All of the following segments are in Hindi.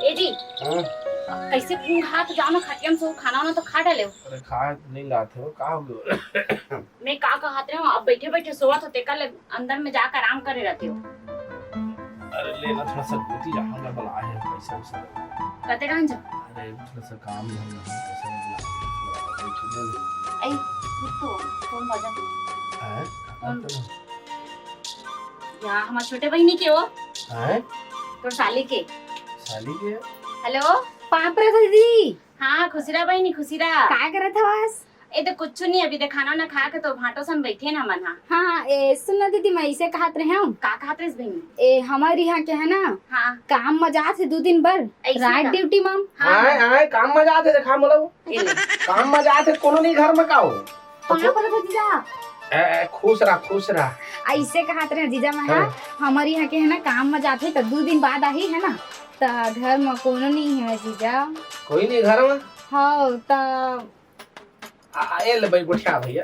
ए जी कैसे खून खा तो जाओ ना खटियम से खाना वाना तो खा डाले। अरे खा नहीं लाते हो, का हो गया? मैं का कहत रहे हूँ अब बैठे बैठे सोवत होते कल अंदर में जाकर आराम करे रहते हो। अरे लेना थोड़ा सा गुती जा, हमरा बुला है पैसा उसे। कहते रहन जा अरे थोड़ा सा काम है ना, पैसा बुला। ए तो कौन बजा है कौन या हमार छोटे बहनी के हो है तो साली के साली के। हेलो पापरा दीदी हाँ खुशीरा बहनी खुशीरा का करत हवस? ए तो कुछ नहीं अभी देख खाना ना खा के तो भाटो सन बैठे ना मन। हाँ ए सुन ना दीदी मैं ऐसे कहत रहे हूँ का खात रही बहनी? ए हमारे यहाँ के है ना हाँ काम मजा थे 2 दिन बर ऐसे रात का? ड्यूटी मम। आए आए काम मजा आते देखा मतलब ये ले। काम मजा आते कोनो नहीं घर में का हो। कहाँ पर था जीजा? खुश रहा ऐसे कहत रहे जीजा मैं हाँ हमारे यहाँ के है ना काम मजा थे तो 2 दिन बाद आई है ना तो घर में कोनो नहीं है जीजा। कोई नहीं घर में। हाँ तो ए ले भाई गोठिया भैया।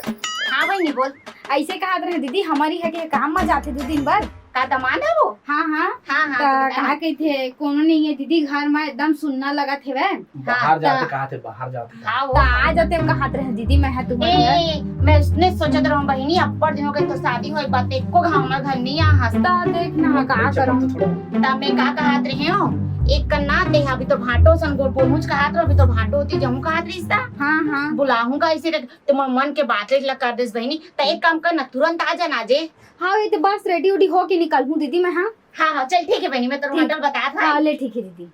हाँ बहनी बोल ऐसे कहत रहे दीदी हमारे यहाँ के काम मजा थे 2 दिन बर। का दमान है वो? हाँ हाँ हाँ हाँ तो कहा कहते कोनो नहीं है दीदी घर में एकदम सुनना लगा थे वह बाहर जाते ता- कहा थे, बाहर जाते हाँ तो वो आ जाते हम कहत रहे दीदी मैं है तुम्हारे घर। ए मैं उसने सोचत रहूं बहनी अब्बड़ दिनों के तो शादी होई बात एको घाव में घर नहीं आ हंसता देखना का करूं ता मैं का कहत रही हूं एक कन्ना दे अभी तो भाटो सन गोड़ पहुंच कहत रहो अभी तो भाटो होती जमू कहत रहीसा हाँ हाँ बुलाऊंगा इसे तो मन के बात लग कर देस बहनी तो एक काम कर ना तुरंत आ जाना जे। हाँ ये तो बस रेडी उडी हो के निकल हूँ दीदी मैं। हाँ हाँ हाँ चल ठीक है बहनी मैं तेरे होटल बताया था। हाँ ले ठीक है दीदी।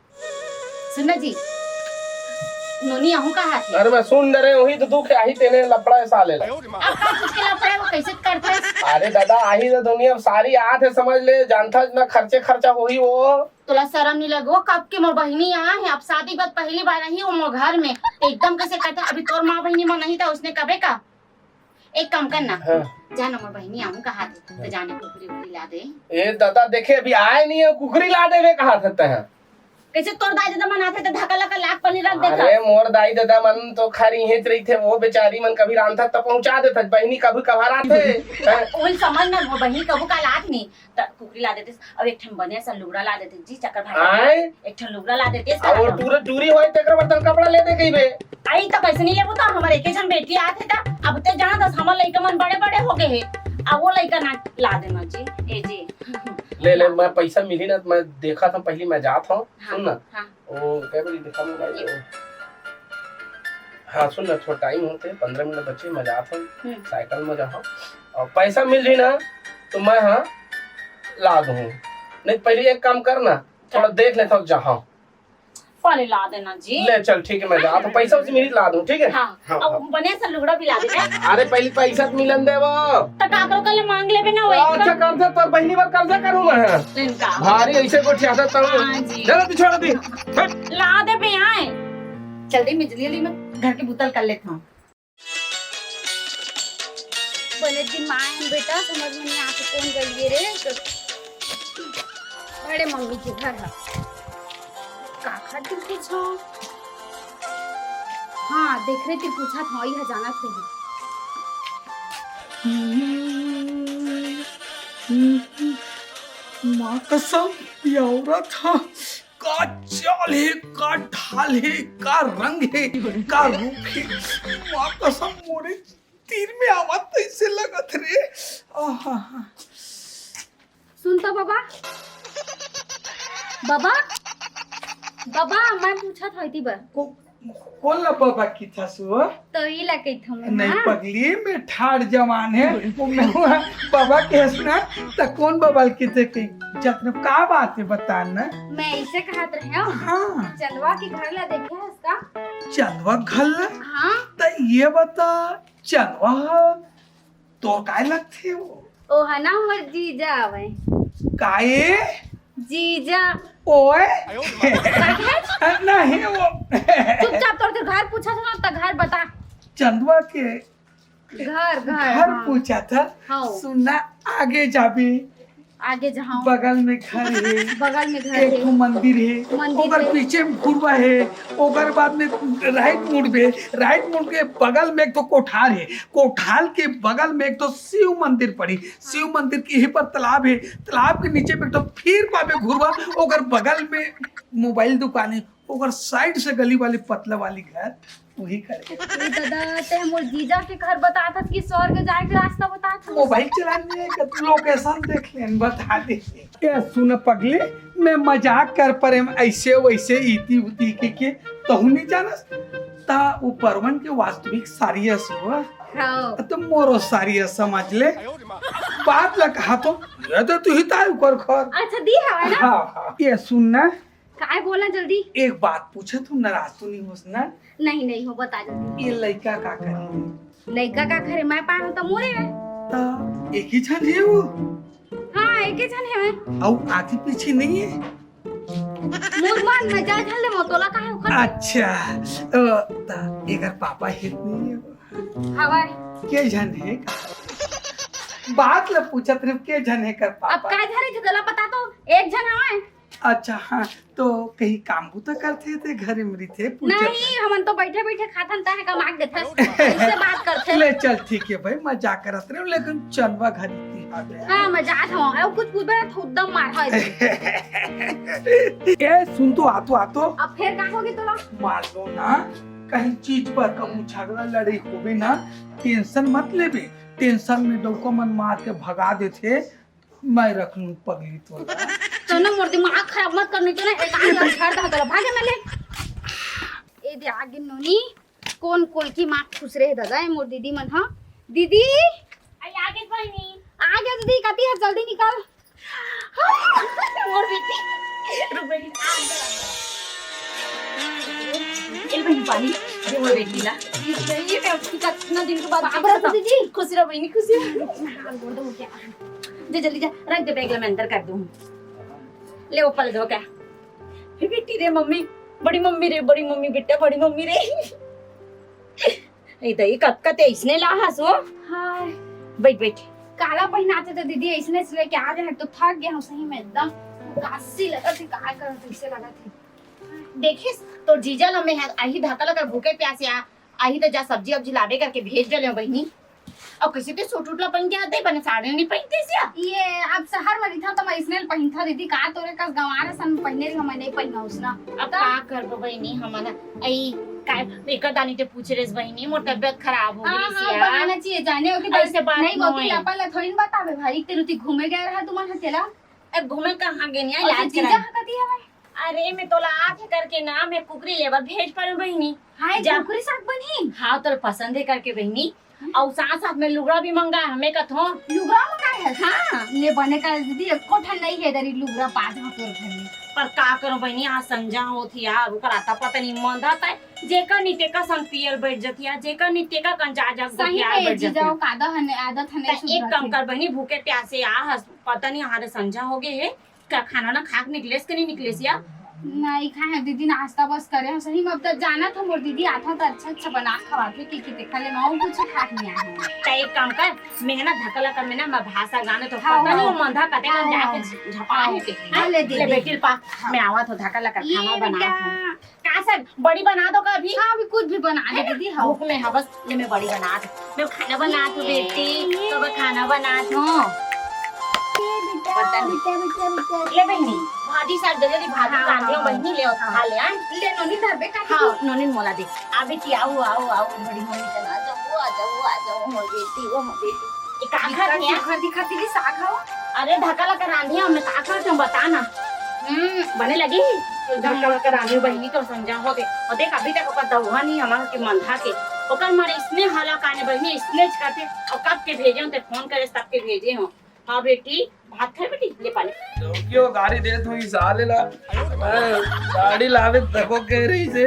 सुनना जी नोनी आहू कहा थी अरे मैं सुन रहे वही तो दुख आही तेने लफड़ा साले ला। अब का कुछ के लफड़ा वो कैसे करता है? अरे दादा आही तो दुनिया सारी आत है समझ ले, जानता ना खर्चा होही वो। तुला शर्म नहीं लगो कब के मोर बहिनी यहाँ है अब शादी बात पहली बार आई वो मोर घर में तो एकदम कैसे करता अभी तोर माँ बहिनी माँ नहीं था उसने कबे का एक काम करना हाँ। जाना मोर बहिनी आहू कहा थी तो जाने कुकरी उकरी ला दे। ए दादा देखे अभी आए नहीं है, कुकरी ला देवे कहा था है। कैसे तोर दाई दादा मन आते तो धक्का लगा लाख पनीर रख देता। अरे मोर दाई दादा मन तो खरी हेच रही थे, वो बेचारी मन कभी रांधा तो पहुंचा देता, बहनी कभी कभार आते। वही समझ ना मोर बहिनी कबू का लात नहीं तो कुकरी ला देते अब एक ठन बने सा लुगड़ा ला देते जी चक्कर भाई आए एक ठन लुगड़ा ला देते और टूरी होए तेकर बर्तन कपड़ा ले दे कहीं बे। आई तो कैसे नहीं लेबो तो हमारे एक जन बेटी आते था अब तो जाना दस हमार लइका मन बड़े बड़े हो गए हैं अब वो लइका ना ला देना जी ए जी। ले मैं पैसा मिली ना तो मैं देखा था पहले मैं जाता हूँ। हाँ, सुन ना हाँ। वो क्या बड़ी दिखा मोबाइल। हाँ सुन ना थोड़ा टाइम होते 15 मिनट बचे, मैं जाता हूँ साइकिल में जाऊँ और पैसा मिल रही ना तो मैं हाँ ला दूँ, नहीं पहले एक काम करना थोड़ा देख लेता हूँ जहाँ पहले ला देना जी। ले चल ठीक है मैं जा तो पैसा उसे मिली ला दूँ ठीक है। हाँ, अब बने सा लुगड़ा भी ला देना। अरे पहले पैसा तो मिलन दे वो तो का करो कल मांग लेबे ना अच्छा कर्जा तो पहली बार कर्जा करूँ मैं इनका भारी ऐसे को ठियाता तो हाँ जी। जरा तू छोड़ दी ला दे पे आए जल्दी में जल्दी मैं घर की बोतल कर लेता हूँ। बने दिन माए बेटा समझ में नहीं आते कौन गलिए रे बड़े मम्मी के घर है का खातिर पूछो। हाँ देख रहे थे पूछा था यह जाना थे माँ कसम ये औरत था का चाल है का ढाल है का रंग है का रूप है। माँ कसम मोरे तीर में आवाज तो इससे लगत रे। आहा सुनता बाबा बाबा बाबा मैं पूछा था इतनी बार कौन ला बाबा की था सुआ तो ये लगे था नहीं पगली में ठाड़ जवान है वो मैं हुआ बाबा के हंसना तो कौन बाबा की थे की जतन का बात है बताना। मैं इसे कहत रहे हूँ हाँ चंदवा के घर ला देखे है इसका। चंदवा घल हाँ तो ये बता चंदवा तो काय लगते वो ओ है ना हमारे जीजा आवे काए जीजा ओए चुपचाप नहीं वो तोर घर पूछा था ना तो घर बता चंदवा के घर घर हाँ। पूछा था हाँ। सुनना आगे जाबी आगे जहाँ बगल में घर है, बगल में घर एक है, ठो मंदिर है, मंदिर ओकर है। पीछे भूरवा है, ओकर बाद में राइट मुड़ के बगल में एक तो कोठार है, कोठार के बगल में एक तो शिव मंदिर पड़ी, शिव मंदिर के ही पर तालाब है, तालाब के नीचे में एक तो फिर पावे घुरवा, ओकर बगल में मोबाइल दुकान है, ओकर साइड से गली वाली पतला वाली घर वही करे। ए दादा ते मोर जीजा के घर बता था कि स्वर्ग जाए के रास्ता बता था। मोबाइल चलाने का लोकेशन देख लेन बता दे। क्या सुन पगले, मैं मजाक कर परे ऐसे वैसे इति उति के तहु नहीं जानस ता ऊपरवन के वास्तविक सारियस हो हाँ तो मोरो सारियस समझ ले। बात ला कहा तो ये तो तू ही ता ऊपर खर। अच्छा दी हवा ना। हाँ ये सुनना, काय बोलना जल्दी। एक बात पूछे, तू नाराज तो नहीं होस ना? नहीं नहीं हो बता जल्दी। ये लड़का का करी? लड़का का खरे मैं पाए हो तो मोरे है। ता एक ही छन है वो? हाँ एक ही जन है मैं। और आगे पीछे नहीं है? मुरमान में जा झल ले मोतोला का है ओकर। अच्छा ता एकर पापा हित नहीं है? हवा के जन है? बात ला पूछत रहे के जन है कर अब पापा? काय झरे जला पता तो एक जन हवा। अच्छा हाँ, तो कहीं काम तो करते थे घर में थे पूछत? नहीं हमन तो बैठे बैठे खाथन ता है कमाक देथस इससे बात करते। ले चल ठीक है भाई, मजाक करत रहे लेकिन चलवा घर इतनी आ गया। हाँ मजाक हो और कुछ पूछ बे तो दम मार है। ए सुन तो आतो अब फिर का होगी तोला? मान लो ना कहीं चीज पर कभी झगड़ा लड़ाई होवे ना, टेंशन मत लेबे, टेंशन में डौको मन मार के भगा देते, मैं रख लूं पगली तोला। तो ना मोर दिमाग खराब मत करने तो ना एक आगे छाड़ दा तोला भागे में ले। ए दे आगे नोनी कौन कोल की मां खुश रहे दादा ए मोर दीदी मन। हां दीदी आई आगे बहिनी आगे दीदी कती है जल्दी निकल। मोर बेटी रुक बेटी ए बहिनी पानी दे मोर बेटी ला। ये मैं उसकी कितना दिन के बाद बाबरा दीदी खुश रहो बहिनी खुश रहो। जा जल्दी जा रख दे बैग ला मैं अंदर कर दूं। ले ऊपर दो क्या बेटी रे मम्मी बड़ी मम्मी रे बड़ी मम्मी बेटा बड़ी मम्मी रे ए दई कत इसने ला हसो। हाय बैठ बैठ काला पहनाते तो दीदी ऐसने से लेके आ जाए तो थक गया हूं सही में एकदम कासी लगा थी काय कर ऐसे लगा थी। देखिस तो जीजा ल में है आही धक्का लगा भूखे प्यासे आही तो जा सब्जी अब लावे करके भेज डले बहिनी। और किसी तो सूट उटला पहन के आते बने साड़ी नहीं पहनते सिया। ये अब शहर में रही था तो मैं इसने पहनता दीदी का तोरे का गंवारा सन पहने रही मैं नहीं पहना उसना। अब का कर बहिनी हमारा आई काय एक दानी ते पूछ रेस बहिनी मोर तबियत खराब हो गई सिया। बनाना चाहिए जाने हो कि ऐसे बात नहीं होती नहीं। अपन ला थोड़ी बतावे भाई तेरुती घूमे गया रहा तुम हतेला। अब घूमे कहां गए नहीं और इलाज जीजा करा। कती है भाई? अरे मैं तोला आके करके ना मैं कुकरी लेबर भेज पर बहिनी। हाय जा। कुकरी साग बनी। हाँ तो पसंद है करके बहिनी और साथ साथ में लुगड़ा भी मंगा हमें कथो। लुगरा मंगाए है? हाँ ये बने का दीदी एको ठन नहीं है दरी लुगरा पाज हां तोर घर में। पर का करो बहनी आज संजा होती यार ओकर आता पता नहीं मन रहता है जेकर नित्य का संग पियर बैठ जती है जेकर नित्य का कंजा जा सही गोटियार है बैठ जती जीजा है। वो कादा हने आदत हने तो एक काम कर बहनी भूखे प्यासे आ पता नहीं हारे संजा हो गए है क्या खाना ना खाक निकलेस के नहीं निकलेस या नहीं खाए दीदी नाश्ता बस करे हैं सही में। अब तक जाना था मोर दीदी आता तो अच्छा बना खवाते की देखा ले मैं कुछ खा नहीं आया हूं। तो एक काम कर मैं ना धकला कर मैं ना मैं भाषा गाने तो हाँ, पता नहीं वो हाँ। मंधा कते हाँ, कर हाँ। जाके झपा है के हाँ, ले दे, ले दे। बेटी पा मैं आवा तो धकला कर खाना ये बना बेटा का सर बड़ी बना दो का अभी। हाँ अभी कुछ भी बना दे दीदी। हाँ भूख में है बस ले मैं बड़ी बना दू मैं खाना बना तू बेटी तो मैं खाना बना तू पता नहीं ले बहनी भाजी साग जल्दी भाजी हाँ, कांदे हाँ। बहनी ले खा ले आए ले नोनी धरबे का। हाँ नोनी मोला दे आ बेटी आओ आओ आओ बड़ी मम्मी चला आ जाओ हो बेटी वो हो बेटी ये का खा रही है घर दिखाती थी साग खाओ। अरे ढका लगा रांधी हमने का खा तुम बता ना बने लगी ढका लगा रांधी बहनी तो समझा हो गए और देख अभी तक ओकर दहुआ नहीं हमार के मंधा के ओकर मारे इसने हाला काने बहनी इसने करते और कब के भेजे ते फोन करे तब के भेजे हो। हाँ बेटी भात खाए बेटी ले पानी क्यों गाड़ी दे तू ही साले ला मैं गाड़ी लावे देखो कह रही से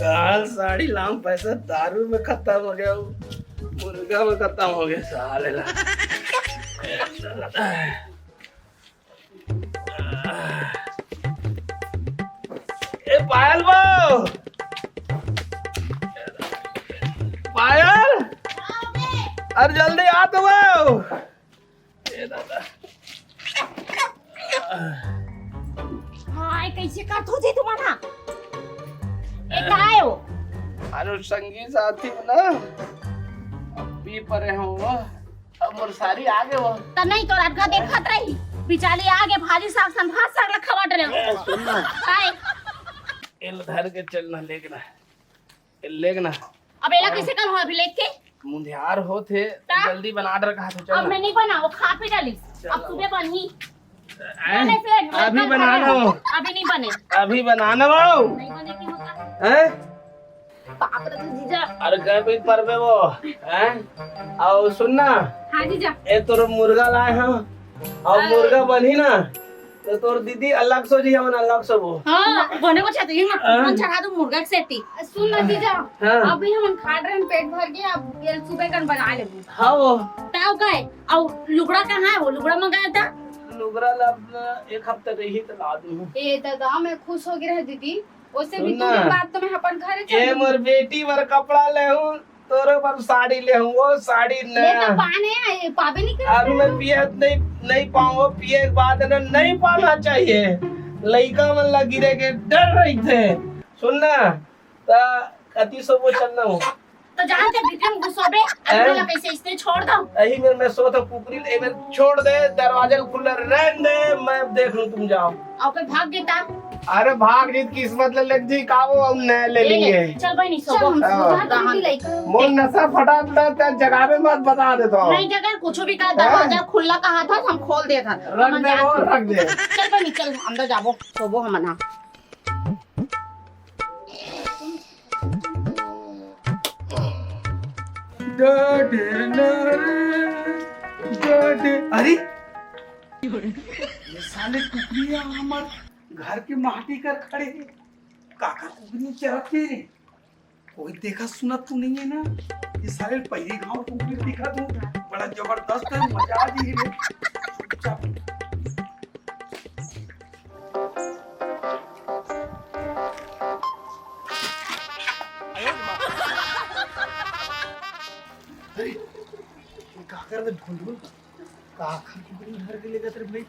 गाल साड़ी लाम पैसा दारू में खत्म हो गया मुर्गा में खत्म हो गया साले ला। ए पायल वो पायल अरे जल्दी आ तो वो ए दादा हाय कैसे काट हो जे तुम्हारा ए काय हो अरे संगी साथी ना पी परे हो अब मोर सारी आगे वो त नहीं तो रात का देखत रही बिचाली आगे भाजी साग संभात साग खवाट रहे सुन ना काय एल धर के चलना लेगना अब एला कैसे कर हो अभी लेके मुंधियार होते ता? जल्दी बना कर कहा तो अब चलना मैं नहीं बना वो खा पी डाली अब सुबह बनी अभी बनाना हो अभी नहीं बने अभी बनाना हो नहीं बने की होगा हैं बाप रे जीजा अरे कह भी परबे वो हैं और सुनना हां जीजा ए तोर मुर्गा लाए हैं और मुर्गा बनी ना तो तोर दीदी अलग सो जी हमन अलग सो वो हां बने को चाहती हूं मैं चढ़ा दूं मुर्गा के सेती सुन ना जीजा हाँ। अभी हम खा रहे हैं पेट भर के अब ये सुबह कर बना लेबू हाँ वो ताऊ गए और लुगड़ा कहां है वो लुगड़ा मंगाया था लुगरा लब एक हफ्ते रही तो ला दूं ए दादा मैं खुश हो गई रह दीदी उससे भी सुन दो ना। दिन बाद तो मैं अपन घरे ए चल मोर बेटी वर कपड़ा ले हूं तोरे पर साड़ी ले हूं वो साड़ी ले नया तो पाने आए पावे नहीं कर अभी मैं पिए नहीं पाऊँ पिए के बाद ना नहीं पाना चाहिए लड़का मन लगी रह के डर रही थे सुनना ता कति सो वो चलना हो तो जानते भीतर घुसोबे अगला कैसे इसने छोड़ दो यही में मैं सो तो कुकरी ए में छोड़ दे दरवाजा खुला रहने दे मैं देख लूं तुम जाओ और कोई भाग देता अरे भाग जीत किस्मत ले लग जी का वो हम नए ले लेंगे चल भाई नहीं चल सोबो हम हाँ। सुधा तो नहीं लाई मोर नशा फटा फटा जगह में मत बता दे तो नहीं जगह कुछ भी का दरवाजा खुला कहा था हम खोल दिया था रख दे वो रख दे चल भाई चल अंदर जाबो सोबो हम ना अरे ये साले कुकरिया हमार घर के माटी कर खड़े हैं। काका कुकरी चरते रे कोई देखा सुना तू नहीं है ना ये साले पहले गांव कुकरी दिखा तू बड़ा जबरदस्त है मजा आ जी रे चुपचाप अरे काकर ने भूल काका कुकरी घर के ले गए भाई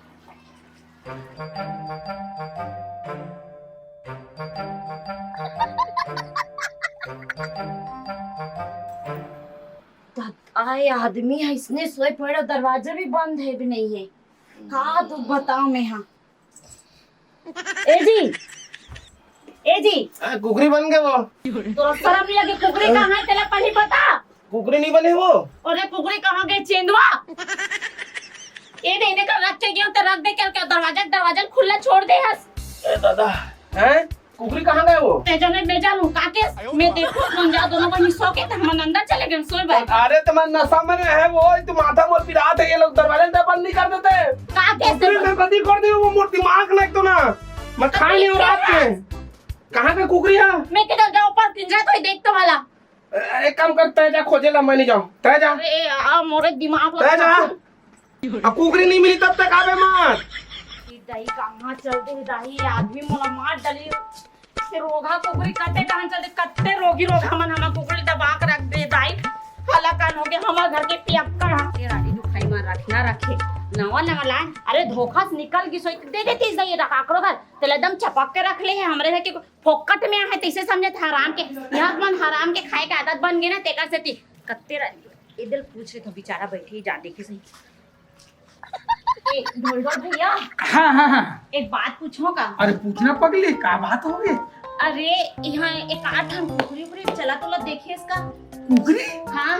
आए आदमी है इसने सोए पड़े दरवाजा भी बंद है भी नहीं है हाँ तू बताओ मैं हाँ ए जी कुकरी बन गए वो तो शर्म नहीं लगे कुकरी कहाँ है तेरा पहले पता कुकरी नहीं बने वो अरे कुकरी कहाँ गए चेंदुआ ये देने का रख के गया तो रख दे क्या दरवाजा खुला छोड़ दे हस ए दादा हैं कुकरी कहाँ गए वो तेजने ले जा लूं काके मैं देखो तुम जा दोनों को सो के हम अंदर चले गए सोए भाई अरे तुम्हारा नशा में है वो तुम माथा मोर पिरात है ये लोग दरवाजा बंद नहीं कर देते काके कुकरी में बंदी कर दी वो मोर दिमाग नहीं तो ना मैं खा नहीं हूँ रात के कहाँ पे कुकरी है मैं किधर जाऊं पर पिंजरा तो ही देखते वाला एक काम करता है जा खोजे ला मैं नहीं जाऊँ तय जा अरे आ मोरे दिमाग तय जा अब कुकरी नहीं मिली तब तक आवे मत दाई कहाँ चलते हैं दाई आदमी मोला मार डाली से रोगा कुकरी कटे कहाँ चलते कट्टे रोगी रोगा मन हमारा कुकरी दबा के रख दे दाई हलाकान हो गया हमारे घर के पियक्कड़ हाँ ये रानी दुखाई में रखना रखे नवा नवा लाए अरे धोखा से निकल गई सो दे देती ये रखाकड़ो घर तेल एकदम चपक के रख ले है हमरे घर के फोकट में है तैसे समझे हराम के यहाँ मन हराम के खाए के आदत बन गई ना तेकर से कत्ते इधर पूछ रहे तो बेचारा बैठी जा देखी सही ढोलडोल भैया हाँ हाँ हाँ एक बात पूछो का अरे पूछना पगली का बात हो गई अरे यहाँ एक 8 कुकरी उकरी चला तो देखिए इसका कुकरी हाँ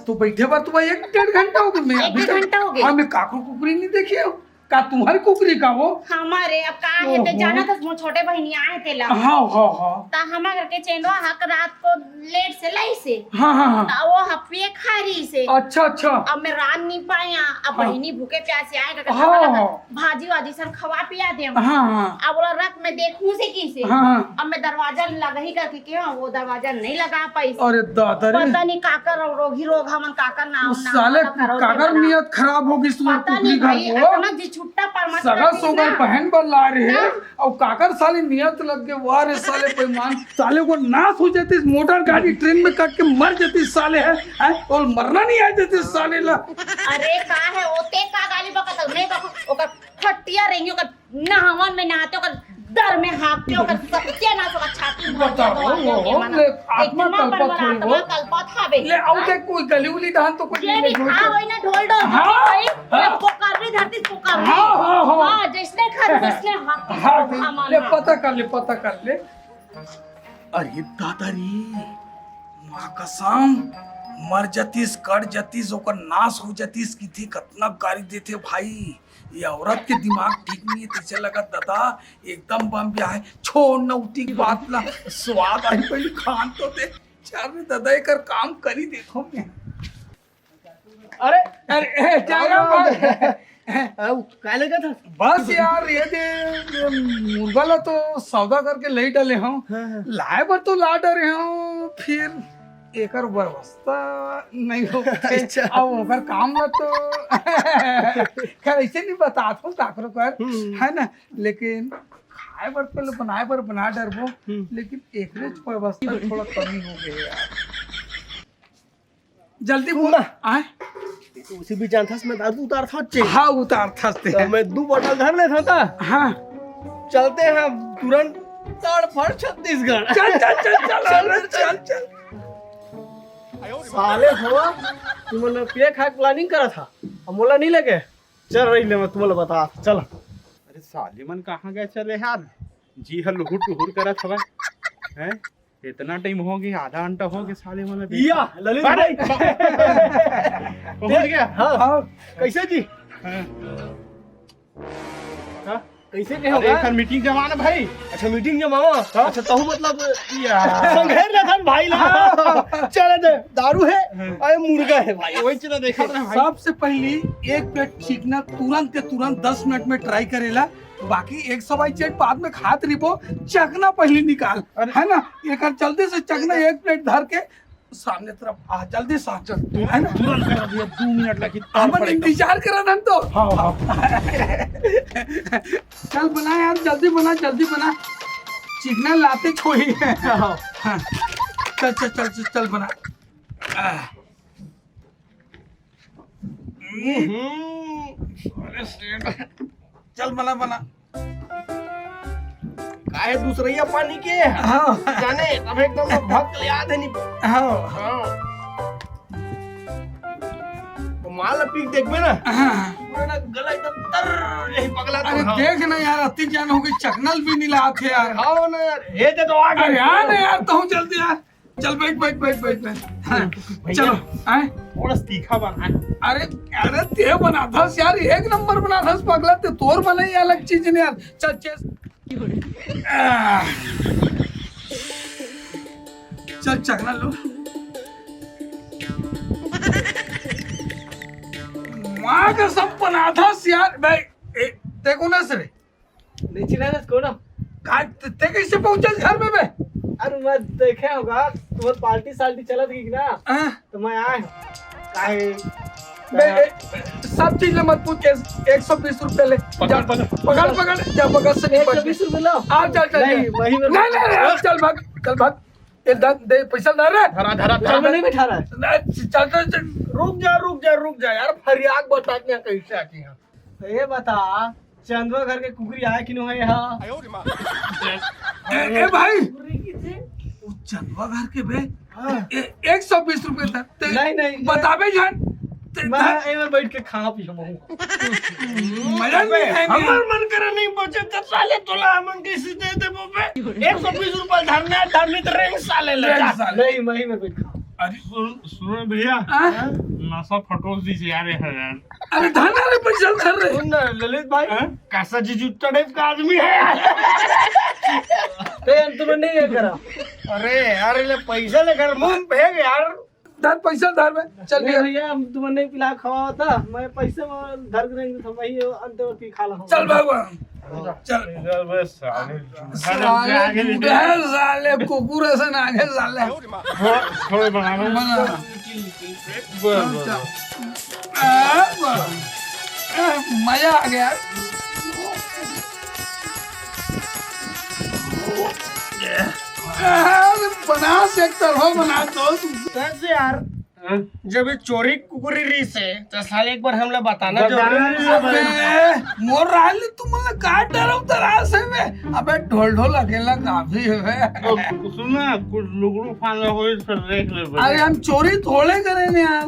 तो बैठे बा तू 1-1.5 घंटा हो गया मैं एक डेढ़ घंटा हो गया। हाँ मैं काको कुकरी नहीं देखी है का तुम्हारी कुकरी का वो हमारे अब कहा है तो ओहो। जाना था मोर छोटे बहनी आए थे ला हाँ हाँ हाँ ता हमारे घर के चेंदवा हक रात को लेट से लाई से हाँ हाँ हाँ ता वो हपिए खा रही से अच्छा अच्छा अब मैं रात नहीं पाया अब बहनी भूखे प्यासे आएगा हाँ। भाजी वाजी सब खवा पिया दे हाँ हाँ अब बोला रख मैं देखूं से की से हाँ हाँ अब मैं दरवाजा लगा ही करके क्यों वो दरवाजा नहीं लगा पाई अरे दादा रे पता नहीं काकर रोगी रोग हमन काकर नाम उस साले कागर नियत खराब होगी तुम्हारी पता कुकरी नहीं भाई घर को इतना जी छुट्टा पर मत सगा करतीस सोगर ना। पहन पर ला रहे हैं और काकर साले नियत लग के वाह रे साले पैमान साले को नाश हो जाती मोटर गाड़ी ट्रेन में कट के मर जाती साले है और मरना नहीं आ जाती साले ला। अरे का है ओते का गाली बकत नहीं बक ओकर फटिया रहेंगी ओकर नहावन में नहाते ओकर दर में हाकते ओकर सत्यानाश ओकर छाती में बताओ ले आत्मा कल्पत हुई वो कल्पत हवे ले आउटे कोई गली उली डाल तो कुछ ये भी खा होई ना ढोल ढोल हाँ, भाई हाँ। पोकारनी धरती पोकारनी हाँ। हां जैसने खा वैसने हाँ हाक ले पता कर ले अरे दादारी माँ कसम मर जतीस कट जतीस ओकर नाश हो जतीस की थी कतना गाली देते भाई ये औरत के दिमाग ठीक नहीं है तुझे लगा दादा एकदम बम गया है छोड़ नौती की बात ला स्वाद आई पहले खान तो दे चार में दादा एक काम करी देखो मैं अरे अरे जाना काय लगा था बस यार ये दे मुर्गा ला तो सौदा करके ले डाले हूँ लाए पर तो ला डरे हूँ फिर एकर व्यवस्था नहीं हो अच्छा। अब ओकर काम ला तो खैर ऐसे नहीं बताता हूँ काकरो कर है ना लेकिन खाए पर पहले बनाए पर बना डरबो लेकिन एकरे व्यवस्था थोड़ा कमी हो गई यार जल्दी बोल आए उसी भी जानता मैं दादू उतार था हाँ उतार थसते हैं मैं 2 बोतल धर लेता था हाँ चलते हैं तुरंत तड़फड़ छत्तीसगढ़ चल चल चल चल चल चल साले हुआ तुमने पिए खाए प्लानिंग करा था अब मोला नहीं लगे चल रही ले मैं तुम्हें बता चल अरे साले मन कहाँ गए चले यार जी हल लुहुर टुहुर करत हवे हैं इतना टाइम हो गया आधा घंटा हो गया साले मन या ललित भाई पहुंच गया हाँ कैसे जी हाँ। हाँ कैसे के अरे होगा एखन मीटिंग जमाना भाई अच्छा मीटिंग जमावा अच्छा तहु मतलब यार संघेर रखन भाई ला चले दे दारू है अरे मुर्गा है भाई वही चला देखा रहे भाई सबसे पहले एक प्लेट चिकना तुरंत के तुरंत 10 मिनट में ट्राई करेला बाकी 122 चेट बाद में खात रिबो चखना पहले निकाल है ना एक जल्दी से चखना एक प्लेट धर के सामने तरफ आ जल्दी से चल है ना तुरंत कर दिया 2 मिनट लगी हम इंतजार करा धन तो हाँ चल बना यार जल्दी बना चिकना लाते छोड़ी है हाँ। चल चल चल चल चल बना चल बना काहे दूसरैया पानी के हाँ जाने अब एकदम भक्त याद है नहीं हाँ तो माल पीक देखबे ना हाँ। पूरा ना गला एकदम तर यही पगला अरे देख ना यार अति जान हो गई चकनल भी नहीं लाते यार हाँ ना यार हे दे तो आगे अरे यार ना यार तो जल्दी यार चल बैठ हाँ, चलो आए थोड़ा तीखा बना अरे अरे ते बना था यार एक नंबर बना था पगला ते तोर बनाई अलग चीज नहीं यार चल चल चकना लो माँ का सब बना था यार भाई देखो ना सर नीचे ना को ना ते कैसे पहुंचा घर में बे अरे मैं देखे होगा तुम्हारी पार्टी साल्टी चलत गई ना हाँ? तो मैं आए काहे सब चीज मत पूछ 120 रुपए ले पकड़ जा बगल से 120 रुपए लो आ चल नहीं वही में नहीं चल भाग ये दे पैसा दे रे चल में नहीं बैठा रहा है चल रुक जा यार फरियाद बताते हैं कैसे आती है तो ये बता चंदवा घर के कुकरी आया कि नहीं है यहाँ ए भाई वो चंदवा घर के बे 120 रुपए था नहीं बताबे जान मैं एमे बैठ के खा पी हम मजा नहीं है हमर मन करे नहीं बचे तो साले तोला हमन कैसे दे दे बोबे 120 रुपए धरने तो रेंग साले ले जा नहीं मैं में बैठ खा अरे सुनो भैया नशा फटोस दीजिए यार अरे धना रे पैसा धर रे सुन ना ललित भाई कैसा जुजुट्टा टाइप का आदमी है यार तुमने नहीं ये करा अरे यार ले पैसा लेकर मुंह फेंक यार धर पैसा धर में चल भैया हम तुम्हें नहीं पिला खवा था मैं पैसे में धर देंगे तो वही अंतवर्ती खा ला चल बाबू चल साले कुकुर ऐसे आगे साले थोड़े बनाना मजा आ गया यार बना सकता हो बना तो कैसे यार जब ये चोरी कुकुरी रही से तो साले एक बार हमला बताना अबे मोर राल तुम्हाला काय डरवता रासे में अबे ढोल ढोल अकेला काफी है सुना कुछ लुगड़ू फांगा हो फिर देख ले अरे हम चोरी थोड़े करे ने यार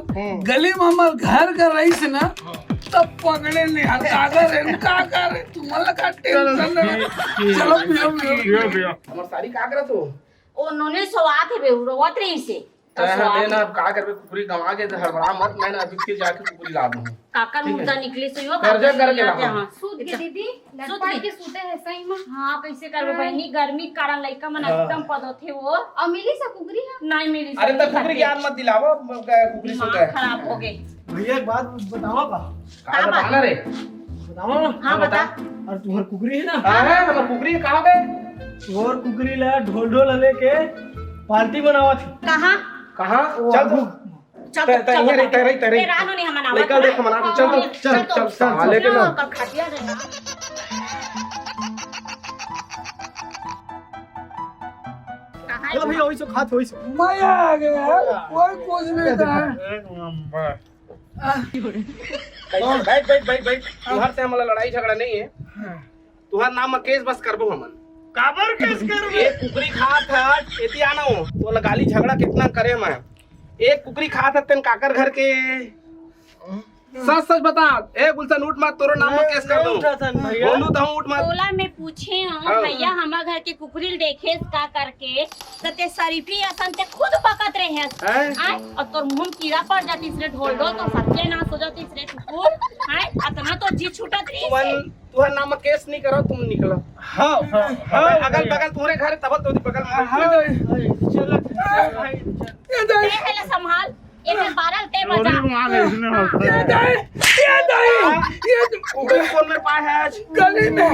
गली में हमार घर का रईस ना तब पकड़े ने यार कागर है का करे तुम्हाला का टेंशन नहीं चलो पियो हमार सारी का करा तू ओ नोने सवात है बे रोवत रही से मैं ना का करबे कुकुरी गवा के हड़बड़ा मत मैं ना अभी फिर जाके कुकुरी ला दूं काकर मुर्दा निकले से यो कर्जा करके ला। हां सूत के दीदी लटपट के सूते है सही में। हां कैसे करबे बहनी गर्मी के कारण लइका मन एकदम पदो थे वो और मिली सा कुकरी है नहीं मिली अरे तो कुकुरी की याद मत दिलावो कुकुरी सो गए खराब हो गए भैया एक बात बताओ का का बताना रे बताओ ना। हां बता और तुम्हार कुकरी है ना हां है हमार कुकुरी कहां गए तुम्हार कुकरी ला ढोल ढोल लेके पार्टी बनावा थी कहां कहां चल तू चल तेरे तेरे तेरा नो नहीं मनावा निकल देख मना चल चल चल साले के ना कर खटिया देना कहां चलो भैया वही सो खात होई सो मजा आ गया यार कोई कुछ नहीं कहा बैठ बैठ बैठ बैठ तुहार से हमारा लड़ाई झगड़ा नहीं है तुहार नाम केस बस करबो हमन काबर केस कर एक कुकरी खात है एती आना हो तो लगाली झगड़ा कितना करे मैं एक कुकरी खात है तेन काकर घर के सच सच बता ए गुलशन उठ मत तोरो नाम में केस कर दूं बोलू तो उठ मत टोला में पूछे हूं भैया हमार घर के कुकुरी देखे का करके तते शरीफी असन ते खुद पकत रहे हैं आय और तोर मुंह में कीड़ा पड़ जाती इसरे ढोल ढोल तो सत्य ना हो जाती इसरे कुकुर आय अतना तो जी छूटत रही तुहर नाम में केस नहीं करो तुम निकलो हां अगल बगल पूरे घर तब तो बगल चल भाई ए हेला संभाल ए फिर 12 ते बजा ये कुकरी कौन मेरे पास है आज गली में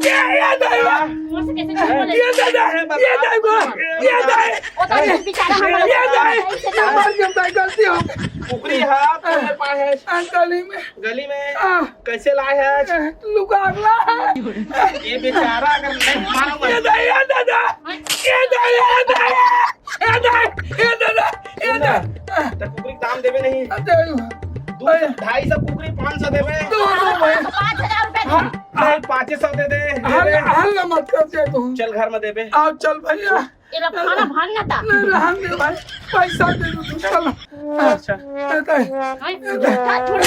ये दाई मुंह से कैसे झूठ बोले ये दाई ओ तो बेचारा हमारा ये दाई हमार के गलती हो कुकरी हाथ तो मेरे पास है गली में गली में कैसे लाए है आज लुकागला ये बेचारा अगर नहीं मारूंगा ये दाई ये दादा ये दाई ये दाई ये दाई ये दादा ये दाई तो कुकरी दाम देवे नहीं दे 250 कुकरी 500 देवे 5000 रुपए 500 दे दे हल्ला मत कर दे तू चल घर में देवे आओ चल भैया एला खाना भान ना था नहीं रहन दे भाई पैसा दे दो चल अच्छा ये दाई हां छोड़ दे